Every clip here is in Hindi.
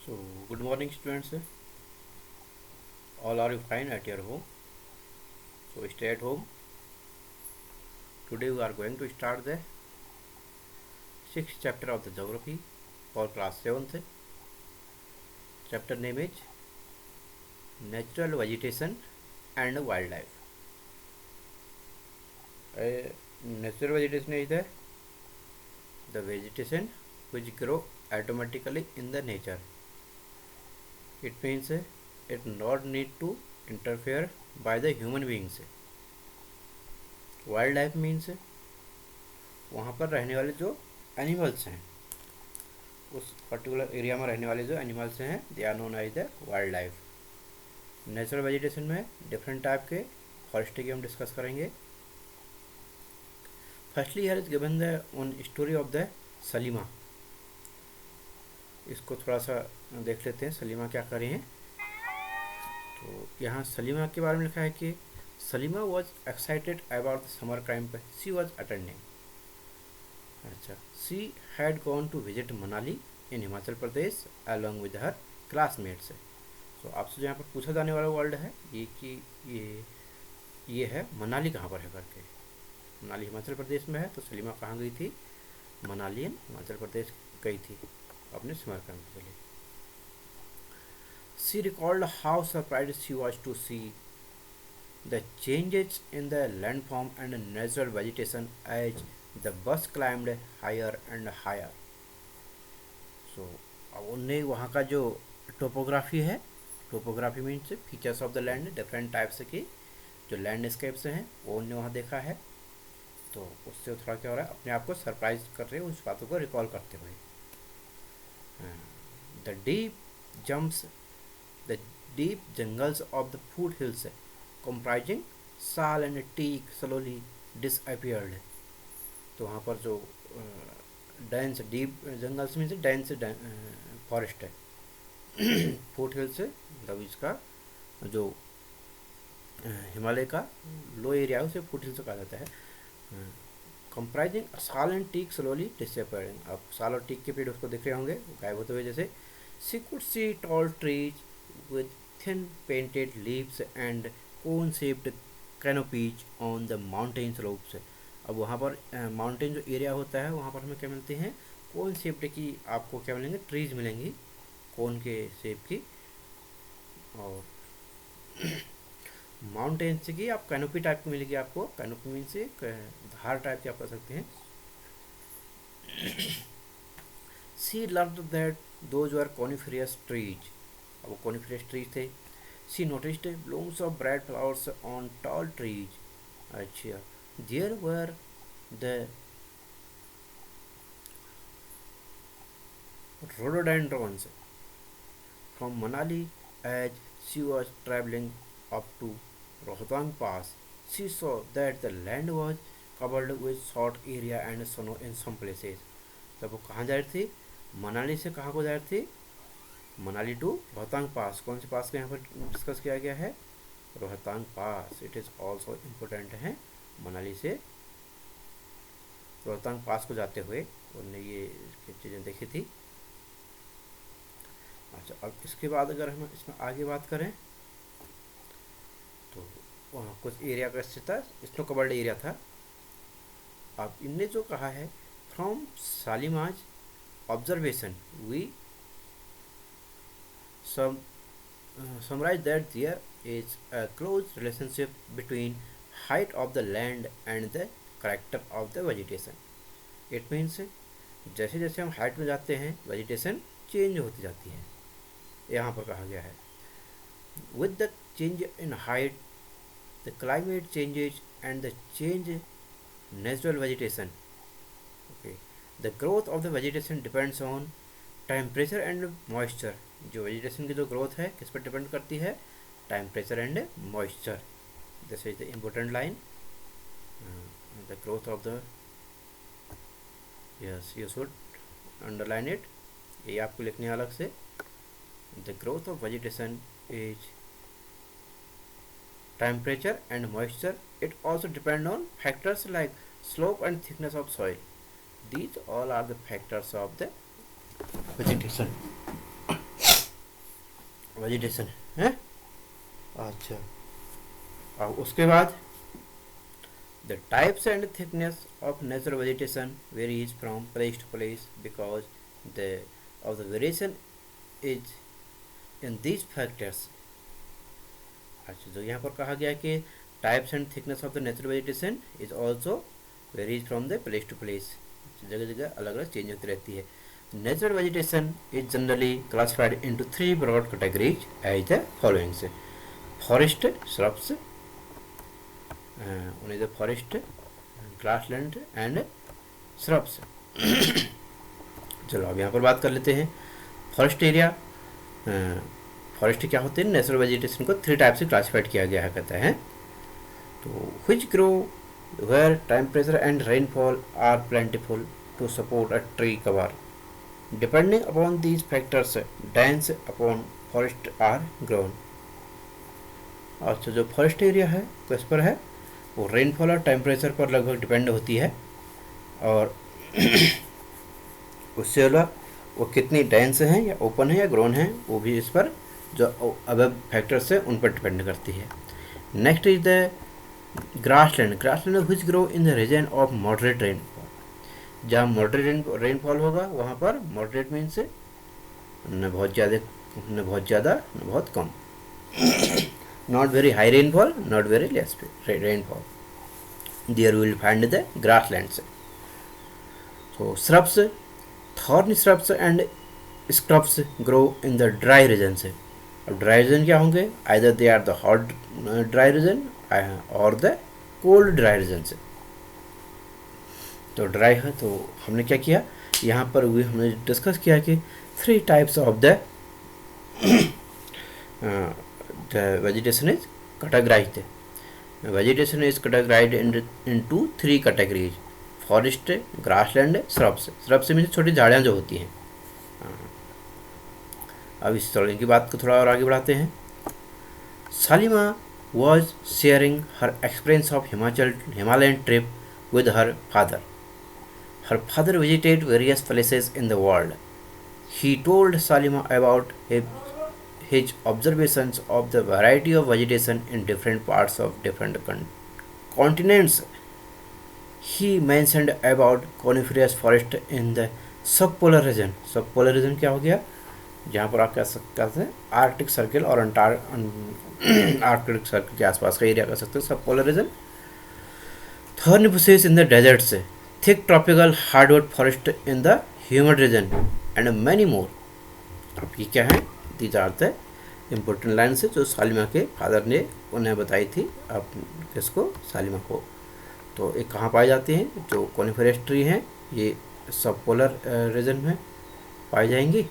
So, good morning, students. All are you fine at your home? So, stay at home. Today, we are going to start the sixth chapter of the geography for class 7th. Chapter name is Natural Vegetation and Wildlife. Natural vegetation is the vegetation which grow automatically in the nature. It means it not need to interfere by the human beings. Wildlife means वहाँ पर रहने वाले जो एनिमल्स हैं, उस पर्टिकुलर एरिया में रहने वाले जो एनिमल्स हैं, they are known as the wild life. Natural vegetation में डिफरेंट टाइप के फॉरेस्ट्री की हम डिस्कस करेंगे. Firstly here is given the one story of the Salima. इसको थोड़ा सा देख लेते हैं, सलीमा क्या कर रही हैं. तो यहाँ सलीमा के बारे में लिखा है कि Salima was excited about the summer camp she was attending. अच्छा, she had gone to visit Manali in Himachal Pradesh along with her classmates. तो आपसे जो यहाँ पर पूछा जाने वाला वर्ड है ये कि ये है मनाली कहाँ पर है करके. मनाली हिमाचल प्रदेश में है, तो सलीमा कहाँ गई थी? मनाली हिमाचल प्रदेश गई थी अपने समर कैंप के लिए. She recalled how surprised she was to see the changes in the landform and natural vegetation as the bus climbed higher and higher. So अब उनने वहाँ का जो टोपोग्राफी है, topography means features of the land, different types की जो लैंडस्केप्स हैं वो उनने वहाँ देखा है. तो उससे थोड़ा क्या हो रहा है, अपने आप को सरप्राइज कर रहे हैं उस बातों को रिकॉल करते हुए. The deep jungles of the foot hills comprising साल एंड टीक स्लोली डिसअपियर्ड. तो वहाँ पर जो डेंस डीप जंगल्स में से डेंस फॉरेस्ट है, फुट हिल्स मतलब इसका जो हिमालय का लो एरिया है उसे फुट हिल्स कहा जाता है. कंप्राइजिंग साल एंड टीक स्लोली डिसअपियरिंग. आप साल और टीक के पेड़ उसको देख रहे होंगे गायब होते हुए. जैसे she could see tall trees with thin painted leaves and cone shaped canopies on the mountain slopes. अब वहाँ पर माउंटेन जो एरिया होता है वहाँ पर हमें क्या मिलते हैं, कोन शेप्ड की आपको क्या मिलेंगे, ट्रीज मिलेंगी कोन के शेप की. और माउंटेन से की आप कैनोपी टाइप की मिलेगी आपको. कैनोपी मीन से धार टाइप की आप कर सकते हैं. She learned that those were coniferous trees. अब वो कॉनिफेरियस ट्रीज थे. She noticed blooms of bright flowers on tall trees. अच्छा, there were the rhododendrons from Manali. As she was traveling up to Rohtang Pass, she saw that the land was covered with short area and snow in some places. तब वो कहाँ जा रही थी? मनाली से कहाँ को जा रही थी? मनाली टू रोहतांग पास. कौन से पास को यहाँ पर डिस्कस किया गया है? रोहतांग पास. इट इज़ ऑल्सो इम्पोर्टेंट है. मनाली से रोहतांग पास को जाते हुए उन्होंने ये चीज़ें देखी थी. अच्छा, अब इसके बाद अगर हम इसमें आगे बात करें तो वहाँ कुछ एरिया का स्थित था, स्नो कवर्ड एरिया था. अब इनने जो कहा है, from Salima's observation we summarize that there is a close relationship between height of the land and the character of the vegetation. It means जैसे जैसे हम हाइट में जाते हैं वेजिटेशन चेंज होती जाती है. यहाँ पर कहा गया है with the change in height the climate changes and the change natural vegetation. Okay, the growth of the vegetation depends on temperature and moisture. जो वेजिटेशन की जो ग्रोथ है किस पर डिपेंड करती है? Temperature and moisture. This is the important line. The growth of the, yes you should underline it. ये आपको लिखने अलग से. The growth of vegetation is temperature and moisture. It also depend on factors like slope and thickness of soil. These all are the factors of the vegetation. Vegetation है। अच्छा, अब उसके बाद the types and thickness of natural vegetation varies from place to place because the of the variation is in these factors। अच्छा, जो यहाँ पर कहा गया कि types and thickness of the natural vegetation is also varies from the place to place, जगह जगह अलग अलग चेंज होती रहती है। Natural vegetation is generally classified into 3 broad categories as the following से फॉरेस्ट श्रब्स, उन्हें the forest grassland and shrubs. चलो अब यहाँ पर बात कर लेते हैं फॉरेस्ट एरिया। फॉरेस्ट क्या होते हैं, नेचुरल वेजिटेशन को 3 टाइप से क्लासिफाइड किया गया है कहता है। तो which grow where temperature and rainfall are plentiful to support a tree cover depending upon these factors dense upon forest are grown. अच्छा, जो फॉरेस्ट एरिया है किस पर है, वो रेनफॉल और टेम्परेचर पर लगभग डिपेंड होती है, और उससे अलावा वो कितनी डेंस हैं या ओपन है या ग्रोन है वो भी इस पर जो अबव फैक्टर्स है उन पर डिपेंड करती है। Next is the grassland. Grassland which grow in the region of moderate rainfall. जहाँ मॉडरेट रेनफॉल होगा वहाँ पर मॉडरेट मीन्स न बहुत ज़्यादा न बहुत कम, not very high rainfall not very less rainfall, there will find the grasslands. So shrubs, thorny shrubs and scrubs grow in the dry region से। अब ड्राई रीजन क्या होंगे, either they are the hot dry region or the cold dry region से। तो ड्राई है तो हमने क्या किया यहाँ पर भी हमने डिस्कस किया कि 3 types of the vegetation is categorized। Vegetation is categorized into 3 categories: forest, grassland, shrubs. Shrubs means छोटी झाड़ियाँ जो होती हैं। अब इस तरह की बात को थोड़ा और आगे बढ़ाते हैं। Salima was sharing her experience of Himalayan trip with her father. Her father visited various places in the world. He told Salima about his observations of the variety of vegetation in different parts of different continents। He mentioned about coniferous forest in the subpolar region। subpolar region क्या हो गया, जहाँ पर आप कह सकते हैं आर्कटिक सर्किल और आर्कटिक सर्किल के आसपास का एरिया कह सकते हैं subpolar region. Thorny bushes in the deserts, thick tropical hardwood forest in the humid region and many more. अब ये क्या है, these are the important line से जो सालिमा के फादर ने उन्हें बताई थी, आप किसको, सालिमा को। तो ये कहाँ पाई जाती हैं, जो कॉनिफरस ट्री हैं ये सब पोलर रीजन में पाई जाएंगी,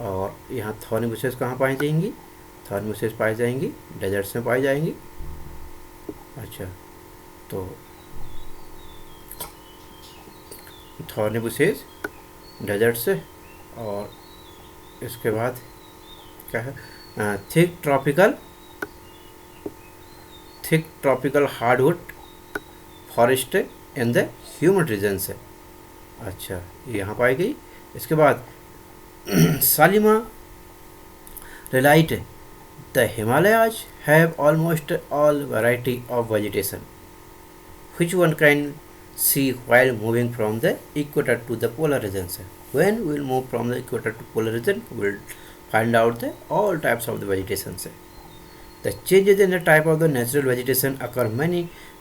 और यहाँ थॉर्नी बुशेस कहाँ पाई जाएंगी, थॉर्नी बुशेस पाई जाएंगी डेजर्ट्स में पाई जाएंगी। अच्छा, तो थॉर्नी बुशेस डेजर्ट से, और इसके बाद क्या है, thick tropical hardwood forest in the humid region से। अच्छा, यहाँ पाई गई। इसके बाद Salima realised the Himalayas have almost all variety of vegetation which one can see while moving from the equator to the polar regions। When we will move from the equator to polar region, we will find out the all types of the vegetation। The changes in the type of the natural vegetation occur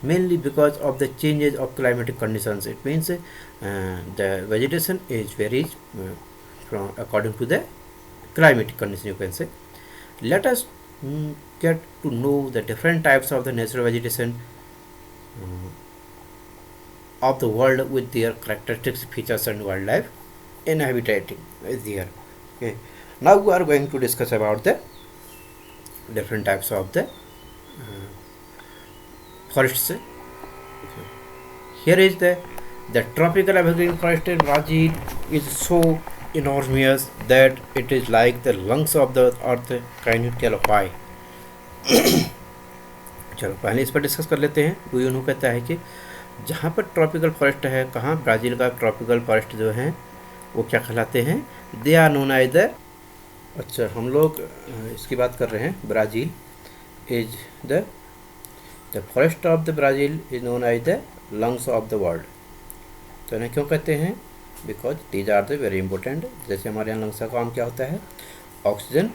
mainly because of the changes of climatic conditions। It means the vegetation is varies from according to the climatic condition, you can say। Let us get to know the different types of the natural vegetation of the world with their characteristics, features and wildlife inhabiting there। Okay, now we are going to discuss about the different types of the forests। Here is the tropical evergreen forest in Brazil is so enormous that it is like the lungs of the earth। Can you tell why? चलो पहले इस पर डिस्कस कर लेते हैं। डू यू नो कहता है कि जहाँ पर ट्रॉपिकल फॉरेस्ट है, कहाँ, ब्राज़ील का ट्रॉपिकल फॉरेस्ट जो है वो क्या कहलाते हैं, they are known as the अच्छा, हम लोग इसकी बात कर रहे हैं। Brazil is the forest of the Brazil is known as the lungs of the world. तो इन्हें क्यों कहते हैं? Because these are the very important. जैसे हमारे यहाँ लंग्स का काम क्या होता है, ऑक्सीजन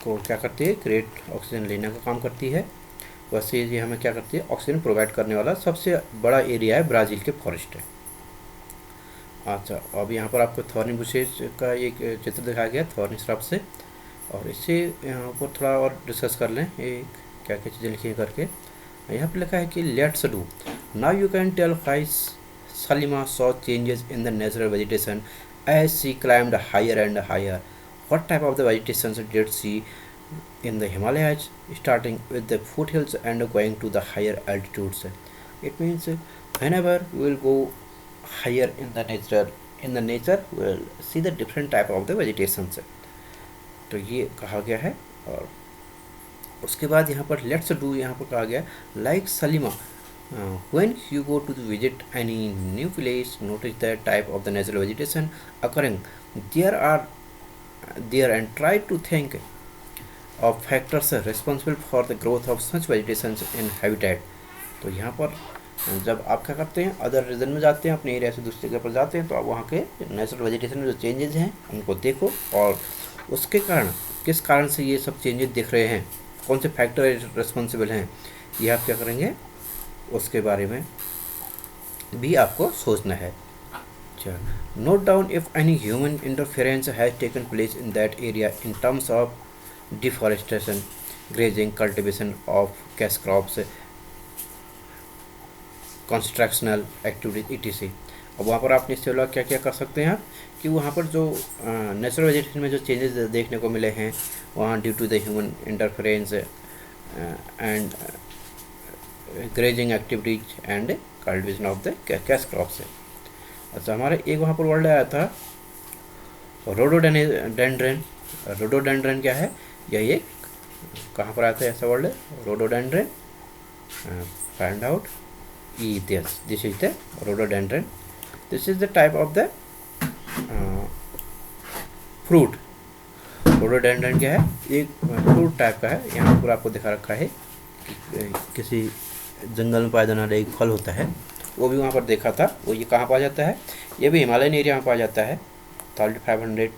को क्या करती है, क्रिएट ऑक्सीजन लेने का काम करती है। वैसे ये हमें क्या करती है, ऑक्सीजन प्रोवाइड करने वाला सबसे बड़ा एरिया है ब्राज़ील के फॉरेस्ट है। अच्छा, अब यहाँ पर आपको थॉर्नी बुशेज का एक चित्र दिखाया गया थॉर्नी श्रब से, और इससे यहाँ पर थोड़ा और डिस्कस कर लें एक क्या क्या चीज़ें लिखी हैं करके। यहाँ पर लिखा है कि let's do now you can tell why Salima saw changes in the natural vegetation as she climbed higher and higher. What type of the vegetation did she in the Himalayas, starting with the foothills and going to the higher altitudes? It means whenever we will go higher in the nature we will see the different type of the vegetations. तो ये कहा गया है। और उसके बाद यहाँ पर लेट्स डू यहाँ पर कहा गया like Salima when you go to visit any new place, notice the type of the natural vegetation occurring there and try to think of factors responsible for the growth of such vegetations in habitat। तो यहाँ पर जब आप क्या करते हैं, अदर रीजन में जाते हैं, अपने एरिया से दूसरी जगह पर जाते हैं, तो आप वहाँ के नेचुरल वेजिटेशन में जो चेंजेस हैं उनको देखो, और उसके कारण किस कारण से ये सब चेंजेस दिख रहे हैं, कौन से फैक्टर रिस्पॉन्सिबल हैं, ये आप क्या करेंगे, उसके बारे में भी आपको सोचना है। अच्छा, note down if any human interference has taken place in that area in terms of deforestation, grazing, cultivation of cash crops, constructional activities etc। अब वहाँ पर आप इससे अलग क्या क्या कर सकते हैं आप, कि वहाँ पर जो नेचुरल वेजिटेशन में जो चेंजेस देखने को मिले हैं वहाँ due to the human interference and grazing activities and cultivation of the cash crops है। अच्छा, हमारे एक वहाँ पर वर्ड आया था रोडोडेंड्रन। रोडोडेंड्रन क्या है, यही एक कहाँ पर आता है ऐसा word, rhododendron, find out this is the rhododendron. This is the type of the fruit. Rhododendron क्या है, एक फ्रूट टाइप का है। यहाँ पर आपको दिखा रखा है कि किसी जंगल में पाया जाने वाला एक फल होता है, वो भी वहाँ पर देखा था। वो ये कहाँ पाया जाता है, ये भी हिमालयन एरिया में पाया जाता है, 1500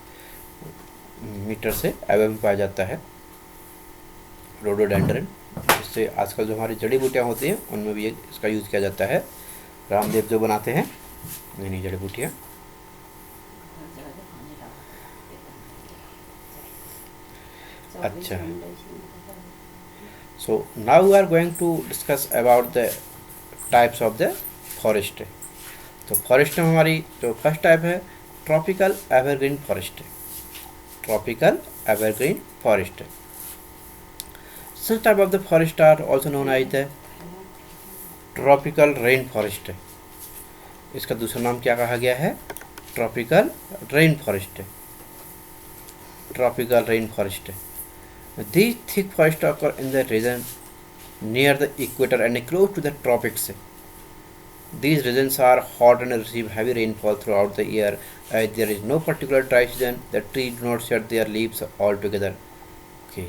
मीटर से एवं में पाया जाता है रोडोडेंड्रन। इससे आजकल जो हमारी जड़ी बूटियाँ होती हैं उनमें भी इसका यूज़ किया जाता है। रामदेव जो बनाते हैं नई जड़ी बूटियाँ। अच्छा, so now we are going to discuss about the types of the forest. तो फॉरेस्ट में हमारी जो फर्स्ट टाइप है tropical evergreen forest. Tropical evergreen forest. Such type of the forest are also known as the tropical rain forest। इसका दूसरा नाम क्या कहा गया है, tropical rain forest. Tropical rain forest, these thick forests occur in the region near the equator and close to the tropics। These regions are hot and receive heavy rainfall throughout the year as there is no particular dry season, the trees do not shed their leaves altogether। Okay।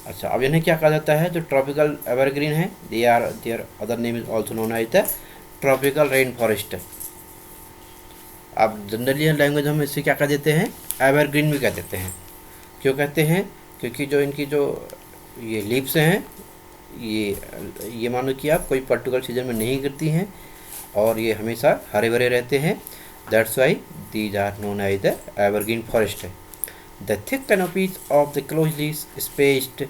अच्छा, अब इन्हें क्या कहा जाता है, जो ट्रॉपिकल एवरग्रीन है, their other name is also known as the tropical rain forest. अब जनरली लैंग्वेज हम इससे क्या कह देते हैं, एवरग्रीन भी कह देते हैं। क्यों कहते हैं, क्योंकि जो इनकी जो ये लीव्स हैं ये मानो कि आप कोई पर्टिकुलर सीजन में नहीं गिरती हैं और ये हमेशा हरे भरे रहते हैं। That's why these are known as the evergreen forest. The thick canopies of the closely spaced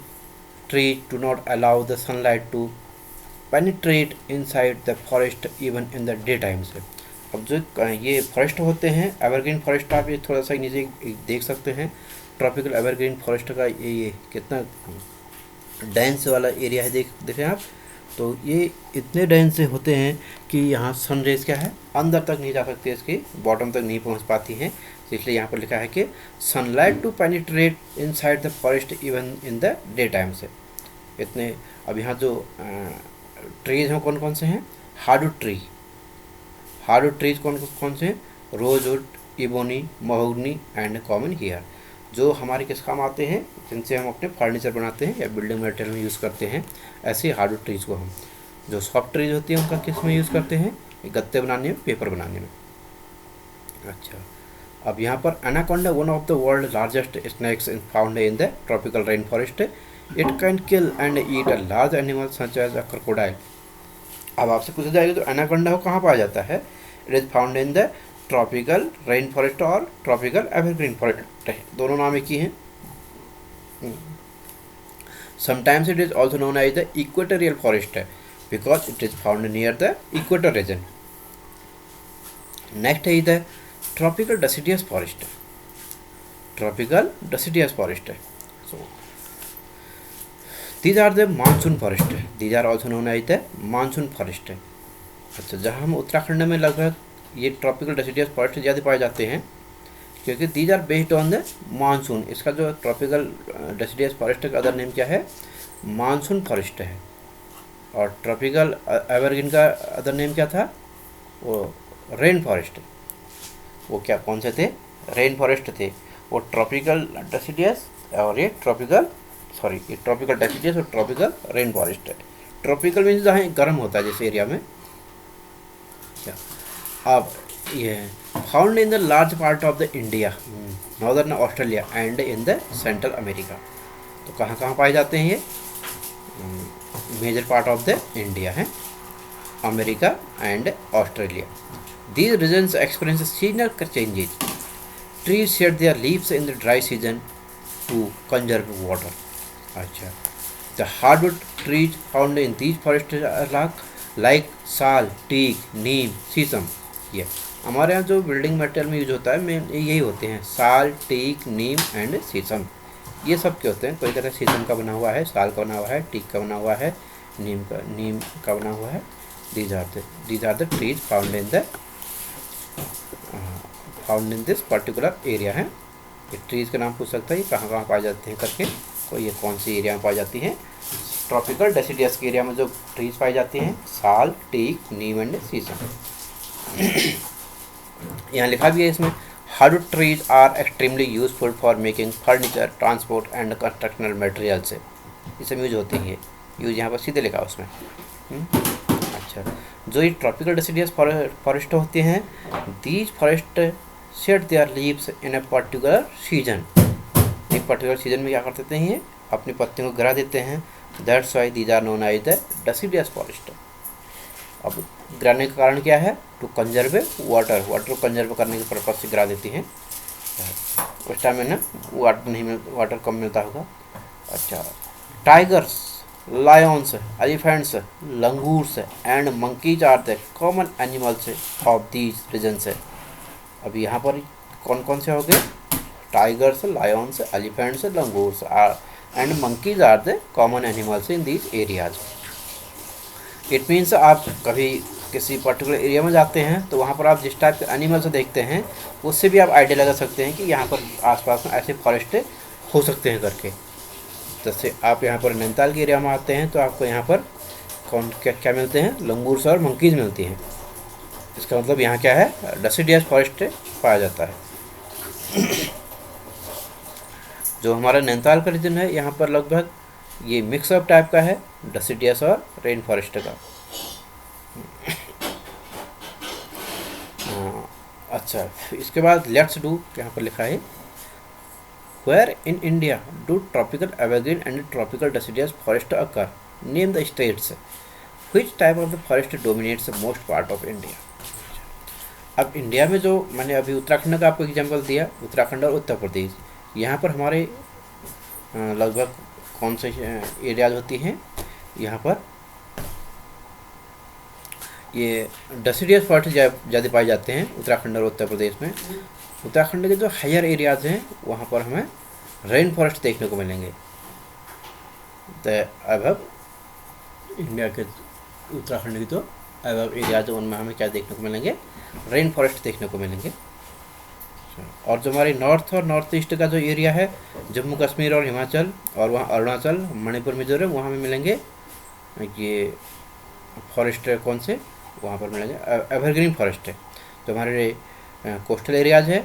trees do not allow the sunlight to penetrate inside the forest even in the day times। अब जो ये फॉरेस्ट होते हैं एवरग्रीन फॉरेस्ट, आप ये थोड़ा सा नीचे देख सकते हैं। ट्रॉपिकल एवरग्रीन फॉरेस्ट का ये कितना डेंस वाला एरिया है, देखें आप। तो ये इतने डेंस होते हैं कि यहाँ सन रेज क्या है अंदर तक नहीं जा सकती, इसकी बॉटम तक नहीं पहुँच पाती हैं। इसलिए यहाँ पर लिखा है कि sunlight to penetrate inside the forest even in the day time से इतने। अब यहाँ जो ट्रीज हैं कौन कौन से हैं, हार्डवुड ट्री। हार्डवुड ट्रीज कौन कौन से हैं, rosewood, ebony, mahogany and common here, जो हमारे किस काम आते हैं, जिनसे हम अपने फर्नीचर बनाते हैं या बिल्डिंग मटेरियल में यूज़ करते हैं। ऐसे हार्डवुड ट्रीज़ को हम, जो सॉफ्ट ट्रीज होती हैं उनका किस में यूज़ करते हैं, गत्ते बनाने में, पेपर बनाने में। अच्छा, अब यहाँ पर anaconda one of the world largest snakes found in the tropical rain forest. It can kill and eat a large animal such as a crocodile. अब आपसे पूछा जाएगा जो एनाकोंडा वो कहाँ पाया जाता है। It is found in the tropical rain forest और ट्रॉपिकल एवरग्रीन फॉरेस्ट, दोनों नाम एक ही हैं। Sometimes it is also known as the equatorial forest because it is found near the equator region. Next है the tropical deciduous forest. Tropical deciduous forest, so these are the monsoon forest, these are also known as the monsoon forest. अच्छा, जहाँ हम उत्तराखंड में लगभग ये ट्रॉपिकल डेसिडियस फॉरेस्ट ज़्यादा पाए जाते हैं क्योंकि these are based on the monsoon. इसका जो ट्रॉपिकल डेसिडियस फॉरेस्ट का अदर नेम क्या है, मानसून फॉरेस्ट है। और ट्रॉपिकल एवरग्रीन का अदर नेम क्या था, वो रेन फॉरेस्ट। वो क्या, कौन से थे, रेन फॉरेस्ट थे। वो ट्रॉपिकल डेसिडियस और ये ट्रॉपिकल डेसिडियस और ट्रॉपिकल रेन फॉरेस्ट है। ट्रॉपिकल मीन्स जहाँ गर्म होता है जिस एरिया में। अब ये found in the large part of the India, northern Australia and in the central America. तो कहाँ कहाँ पाए जाते हैं ये, major part of the India है, America and Australia. These regions experience seasonal changes. Trees shed their leaves in the dry season to conserve water. अच्छा, the hardwood trees found in these forests are like साल, teak, नीम, शीशम। ये हमारे यहाँ जो बिल्डिंग मटेरियल में यूज होता है मेन यही होते हैं, साल, टीक, नीम एंड शीशम। ये सब के होते हैं। कोई कहता है शीशम का बना हुआ है, साल का बना हुआ है, टीक का बना हुआ है, नीम का बना हुआ है। These are the trees found in this particular area है। ये ट्रीज़ का नाम पूछ सकता है, ये कहाँ कहाँ पाए जाते हैं करके, तो ये कौन सी एरिया में पाई जाती हैं। ट्रॉपिकल डेसिडियस के एरिया में जो ट्रीज़ पाई जाती हैं, साल, टीक, नीम एंड शीशम। यहाँ लिखा भी है इसमें, hardwood trees are extremely useful for making furniture, transport and constructional materials. इसमें यूज होती है, यूज यहाँ पर सीधे लिखा उसमें। अच्छा, जो ये ट्रॉपिकल डेसिडियस फॉरेस्ट होते हैं, these forest shade there leaves in a particular season. एक पर्टिकुलर सीजन में क्या कर देते हैं, ये अपनी पत्तियों को गिरा देते हैं। That's why these are known as the deciduous forest. अब गिराने का कारण क्या है, टू कंजर्व वाटर को कंजर्व करने के पर्पज से गिरा देती हैं। उस टाइम में ना वाटर कम मिलता होगा। अच्छा, tigers, lions, elephants, langurs and monkeys are the common animals of these regions। अब यहाँ पर कौन कौन से हो गए, tigers, lions, elephants, langurs and monkeys are the common animals in these areas. It means आप कभी किसी पर्टिकुलर एरिया में जाते हैं तो वहाँ पर आप जिस टाइप के एनिमल्स देखते हैं उससे भी आप आइडिया लगा सकते हैं कि यहाँ पर आसपास में ऐसे फॉरेस्ट हो सकते हैं करके। जैसे आप यहाँ पर नैनीताल के एरिया में आते हैं तो आपको यहाँ पर कौन क्या मिलते हैं, लंगूर्स और मंकीज मिलती हैं। इसका मतलब यहाँ क्या है, डेसिडियस फॉरेस्ट पाया जाता है। जो हमारा नैनीताल का रीजन है यहाँ पर लगभग ये मिक्सअप टाइप का है, डेसिडियस और रेन फॉरेस्ट का। अच्छा, इसके बाद लेट्स डू, यहाँ पर लिखा है, Where in India do tropical evergreen and tropical deciduous forest occur? Name the states. Which type of the forest dominates the most part of India? अब इंडिया में जो मैंने अभी उत्तराखंड का आपको एग्जांपल दिया, उत्तराखंड और उत्तर प्रदेश, यहाँ पर हमारे लगभग कौन से एरियाज होती हैं, यहाँ पर ये डेसिडियस फॉरेस्ट ज़्यादा पाए जाते हैं उत्तराखंड और उत्तर प्रदेश में। उत्तराखंड के जो हायर एरियाज हैं वहाँ पर हमें रेन फॉरेस्ट देखने को मिलेंगे। अबव इंडिया के उत्तराखंड की जो अबव एरियाज उनमें हमें क्या देखने को मिलेंगे, रेन फॉरेस्ट देखने को मिलेंगे। और जो हमारी नॉर्थ और नॉर्थ ईस्ट का जो एरिया है, जम्मू कश्मीर और हिमाचल और वहाँ अरुणाचल, मणिपुर, मिजोरम, वहाँ में मिलेंगे ये फॉरेस्ट कौन से, वहाँ पर मिलेंगे एवरग्रीन फॉरेस्ट है। तो हमारे कोस्टल एरियाज है,